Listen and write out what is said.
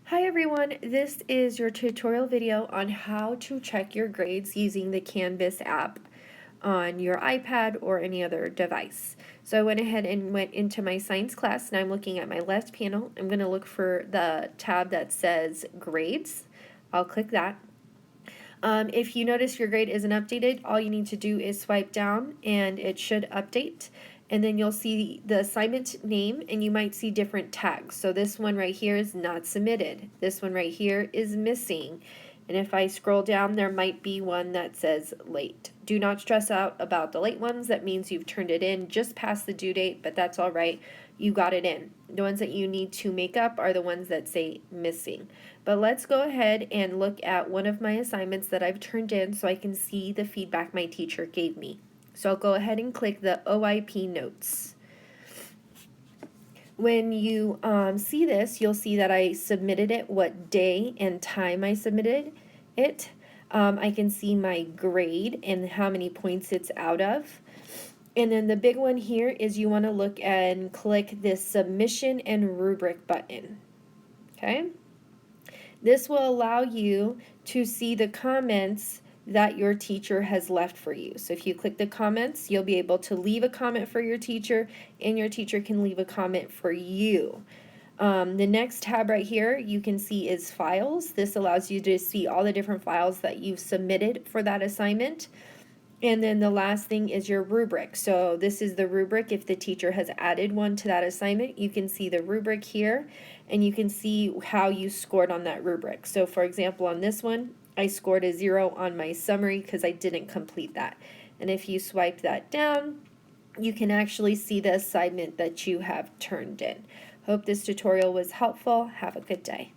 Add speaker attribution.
Speaker 1: Hi everyone, this is your tutorial video on how to check your grades using the Canvas app on your iPad or any other device. So I went ahead and went into my science class. Now I'm looking at my left panel. I'm going to look for the tab that says grades. I'll click that. If you notice your grade isn't updated, all you need to do is swipe down and it should update. And then you'll see the assignment name and you might see different tags. So this one right here is not submitted. This one right here is missing. And if I scroll down, there might be one that says late. Do not stress out about the late ones. That means you've turned it in just past the due date, but that's all right. You got it in. The ones that you need to make up are the ones that say missing. But let's go ahead and look at one of my assignments that I've turned in so I can see the feedback my teacher gave me. So I'll go ahead and click the OIP notes. When you see this, you'll see that I submitted it, what day and time I submitted it. I can see my grade and how many points it's out of. And then the big one here is you want to look and click this submission and rubric button. Okay? This will allow you to see the comments that your teacher has left for you. So if you click the comments, you'll be able to leave a comment for your teacher, and your teacher can leave a comment for you. The next tab right here you can see is files. This allows you to see all the different files that you've submitted for that assignment. And then the last thing is your rubric. So this is the rubric. If the teacher has added one to that assignment, you can see the rubric here and you can see how you scored on that rubric. So for example, on this one, I scored a 0 on my summary because I didn't complete that. And if you swipe that down, you can actually see the assignment that you have turned in. Hope this tutorial was helpful. Have a good day.